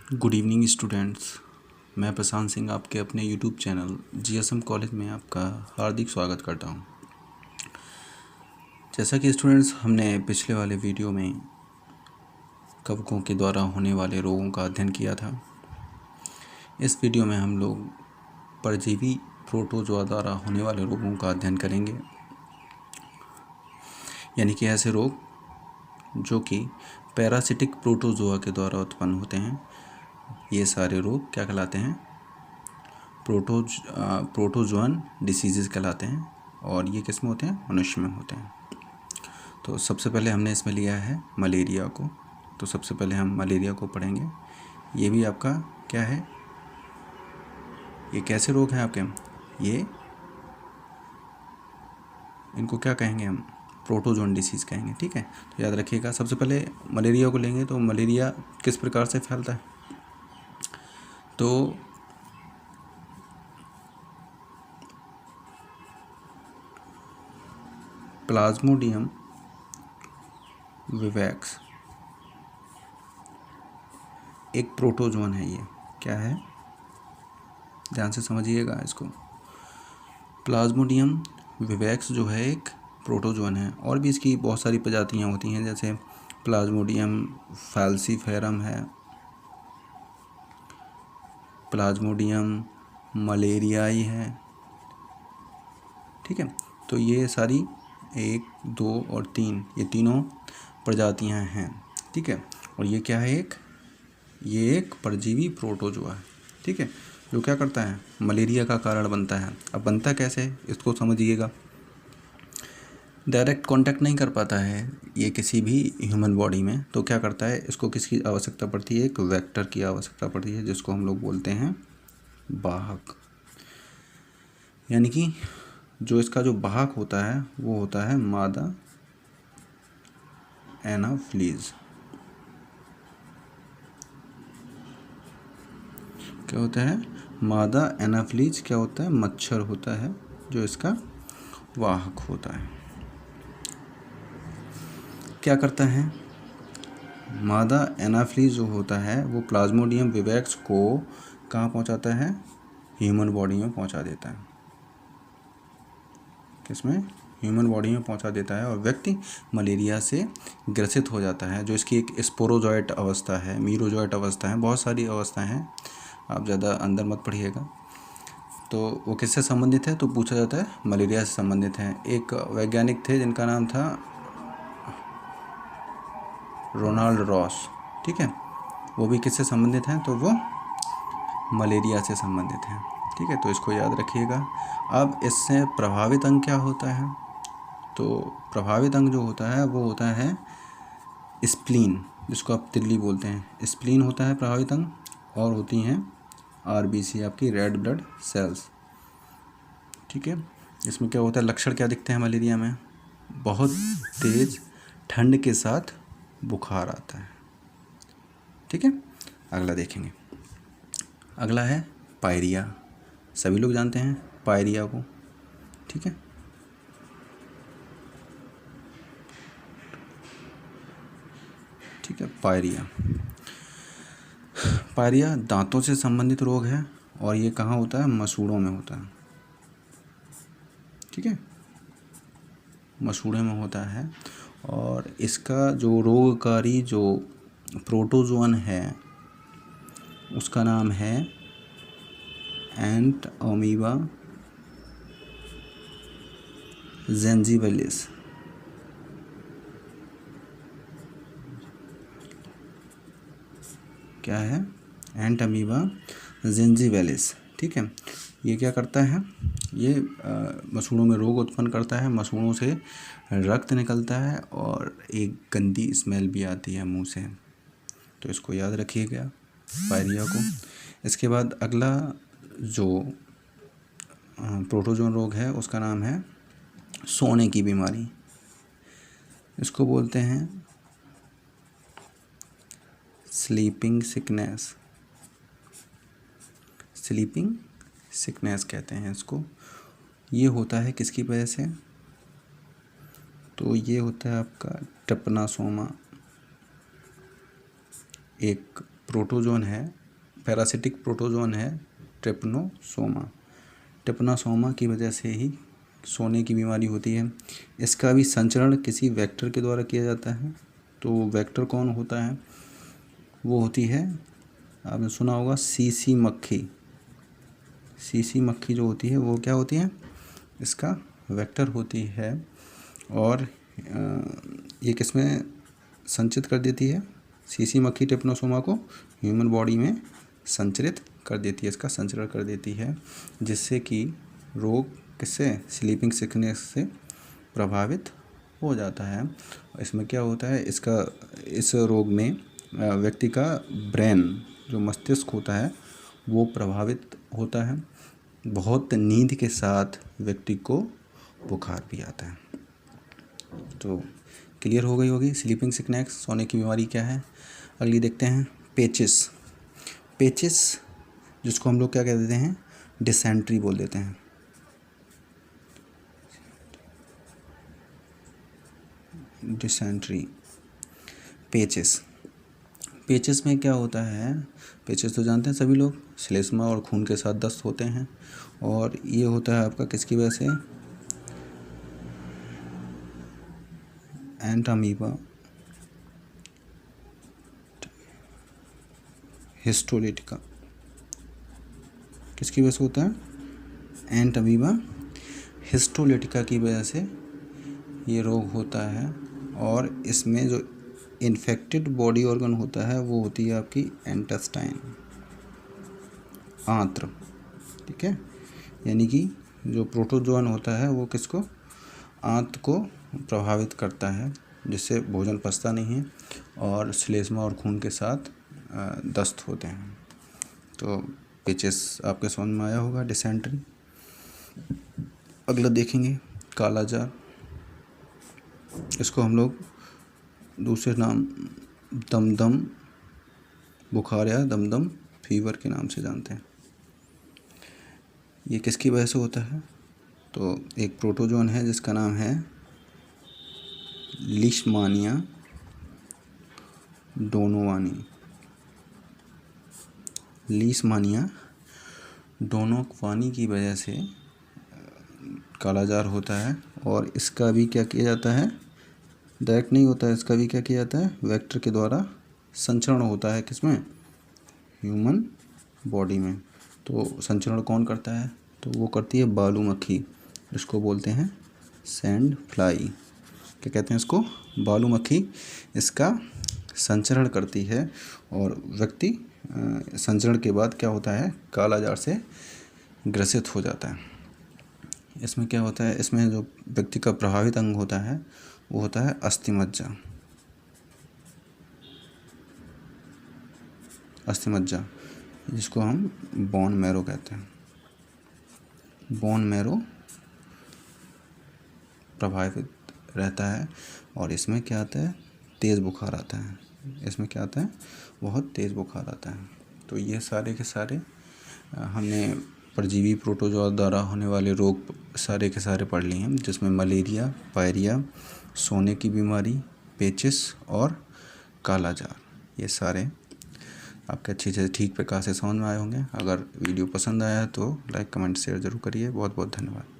Good evening students. मैं प्रशांत सिंह आपके अपने यूट्यूब चैनल जीएसएम कॉलेज में आपका हार्दिक स्वागत करता हूं। जैसा कि स्टूडेंट्स हमने पिछले वाले वीडियो में कवकों के द्वारा होने वाले रोगों का अध्ययन किया था, इस वीडियो में हम लोग परजीवी प्रोटोजोआ द्वारा होने वाले रोगों का अध्ययन करेंगे। यानी कि ऐसे रोग जो कि पैरासिटिक प्रोटोजोआ के द्वारा उत्पन्न होते हैं, ये सारे रोग क्या कहलाते हैं? प्रोटोजोअन डिसीजेस कहलाते हैं। और ये किस में होते हैं? मनुष्य में होते हैं। तो सबसे पहले हमने इसमें लिया है मलेरिया को। तो सबसे पहले हम मलेरिया को पढ़ेंगे। ये भी आपका क्या है? ये कैसे रोग हैं आपके? ये इनको क्या कहेंगे हम? प्रोटोजोन डिसीज कहेंगे। ठीक है, तो याद रखिएगा। सबसे पहले मलेरिया को लेंगे। तो मलेरिया किस प्रकार से फैलता है? तो प्लाज्मोडियम विवैक्स एक प्रोटोजोन है। ये क्या है? ध्यान से समझिएगा इसको। प्लाज्मोडियम विवैक्स जो है एक प्रोटोजोन है। और भी इसकी बहुत सारी प्रजातियां होती हैं, जैसे प्लाज्मोडियम फैल्सीफेरम है, प्लाज्मोडियम मलेरियाई है। ठीक है, तो ये सारी 1, 2 और 3 ये तीनों प्रजातियां हैं। ठीक है, और ये क्या है? ये एक परजीवी प्रोटोजोआ है। ठीक है, जो क्या करता है? मलेरिया का कारण बनता है। अब बनता कैसे, इसको समझिएगा। डायरेक्ट कांटेक्ट नहीं कर पाता है ये किसी भी ह्यूमन बॉडी में, तो क्या करता है? इसको किसकी आवश्यकता पड़ती है? एक वेक्टर की आवश्यकता पड़ती है, जिसको हम लोग बोलते हैं वाहक। यानी कि जो इसका जो वाहक होता है वो होता है मादा एनाफ्लीज। क्या होता है? मादा एनाफ्लीज क्या होता है? मच्छर होता है जो इसका वाहक होता है। क्या करता है? मादा एनाफ्लीज जो होता है वो प्लाज्मोडियम विवैक्स को कहाँ पहुँचाता है? ह्यूमन बॉडी में पहुँचा देता है। किसमें? ह्यूमन बॉडी में पहुँचा देता है, और व्यक्ति मलेरिया से ग्रसित हो जाता है। जो इसकी एक स्पोरोजॉइट अवस्था है, मीरोजॉइट अवस्था है, बहुत सारी अवस्थाएं हैं, आप ज़्यादा अंदर मत पढ़िएगा। तो वो किससे संबंधित है? तो पूछा जाता है मलेरिया से संबंधित है। एक वैज्ञानिक थे जिनका नाम था रोनाल्ड रॉस। ठीक है, वो भी किससे संबंधित हैं? तो वो मलेरिया से संबंधित हैं। ठीक है, तो इसको याद रखिएगा। अब इससे प्रभावित अंग क्या होता है? तो प्रभावित अंग जो होता है वो होता है स्प्लीन, जिसको आप तिल्ली बोलते हैं। स्प्लीन होता है प्रभावित अंग, और होती हैं आरबीसी, आपकी रेड ब्लड सेल्स। ठीक है, इसमें क्या होता है? लक्षण क्या दिखते हैं मलेरिया में? बहुत तेज ठंड के साथ बुखार आता है। ठीक है, अगला देखेंगे। अगला है पायरिया। सभी लोग जानते हैं पायरिया को। ठीक है, ठीक है, पायरिया। पायरिया दांतों से संबंधित रोग है, और ये कहाँ होता है? मसूड़ों में होता है। ठीक है, मसूड़े में होता है। और इसका जो रोगकारी जो प्रोटोजोन है उसका नाम है एंट अमीबा जेंजिवेलिस। क्या है? एंट अमीबा जेंजिवेलिस। ठीक है, ये क्या करता है? ये मसूड़ों में रोग उत्पन्न करता है। मसूड़ों से रक्त निकलता है, और एक गंदी स्मेल भी आती है मुंह से। तो इसको याद रखिएगा, पायरिया को। इसके बाद अगला जो प्रोटोजोन रोग है उसका नाम है सोने की बीमारी। इसको बोलते हैं स्लीपिंग सिकनेस। स्लीपिंग सिकनेस कहते हैं इसको। ये होता है किसकी वजह से? तो ये होता है आपका ट्रिपनासोमा, एक प्रोटोजोन है, पैरासिटिक प्रोटोजोन है ट्रिपनोसोमा। ट्रिपनोसोमा की वजह से ही सोने की बीमारी होती है। इसका भी संचरण किसी वेक्टर के द्वारा किया जाता है। तो वेक्टर कौन होता है? वो होती है, आपने सुना होगा, सीसी मक्खी। सीसी मक्खी जो होती है वो क्या होती है? इसका वेक्टर होती है। और ये किसमें संचित कर देती है? सीसी मक्खी ट्रिपनोसोमा को ह्यूमन बॉडी में संचरित कर देती है, इसका संचरण कर देती है, जिससे कि रोग किससे? स्लीपिंग सिकनेस से प्रभावित हो जाता है। इसमें क्या होता है? इस रोग में व्यक्ति का ब्रेन, जो मस्तिष्क होता है, वो प्रभावित होता है। बहुत नींद के साथ व्यक्ति को बुखार भी आता है। तो क्लियर हो गई होगी स्लीपिंग सिकनेस, सोने की बीमारी क्या है। अगली देखते हैं पेचिस। पेचिस जिसको हम लोग क्या कह देते हैं? डिसेंट्री बोल देते हैं। डिसेंट्री, पेचिस। पेचिस में क्या होता है? पेचिस तो जानते हैं सभी लोग, श्लेष्मा और खून के साथ दस्त होते हैं। और ये होता है आपका किसकी वजह से? एंट अमीबा हिस्टोलिटिका। किसकी वजह से होता है? एंट अमीबा हिस्टोलिटिका की वजह से ये रोग होता है। और इसमें जो इन्फेक्टेड बॉडी ऑर्गन होता है वो होती है आपकी इंटेस्टाइन, आंत्र। ठीक है, यानी कि जो प्रोटोजोन होता है वो किसको? आंत को प्रभावित करता है, जिससे भोजन पचता नहीं है और श्लेष्मा और खून के साथ दस्त होते हैं। तो पेचिस आपके समझ में आया होगा, डिसेंट्री। अगला देखेंगे कालाजार। इसको हम लोग दूसरे नाम दमदम बुखार या दमदम फीवर के नाम से जानते हैं। ये किसकी वजह से होता है? तो एक प्रोटोजोन है जिसका नाम है लीशमानिया डोनोवानी। लीशमानिया डोनोवानी की वजह से कालाजार होता है। और इसका भी क्या किया जाता है? डायरेक्ट नहीं होता है, इसका भी क्या किया जाता है? वेक्टर के द्वारा संचरण होता है। किसमें? ह्यूमन बॉडी में। तो संचरण कौन करता है? तो वो करती है बालू मक्खी, जिसको बोलते हैं सैंड फ्लाई। क्या कहते हैं इसको? बालू मक्खी इसका संचरण करती है। और व्यक्ति संचरण के बाद क्या होता है? कालाजार से ग्रसित हो जाता है। इसमें क्या होता है? इसमें जो व्यक्ति का प्रभावित अंग होता है वो होता है अस्थिमज्जा। अस्थिमज्जा, जिसको हम बोन मैरो कहते हैं। बोन मैरो प्रभावित रहता है। और इसमें क्या आता है? तेज़ बुखार आता है। इसमें क्या आता है? बहुत तेज़ बुखार आता है। तो ये सारे के सारे हमने परजीवी प्रोटोजोआ द्वारा होने वाले रोग सारे के सारे पढ़ लिए हैं, जिसमें मलेरिया, पायरिया, सोने की बीमारी, पेचिस और कालाजार, ये सारे आपके अच्छी से ठीक प्रकार से समझ में आए होंगे। अगर वीडियो पसंद आया तो लाइक, कमेंट, शेयर ज़रूर करिए। बहुत बहुत धन्यवाद।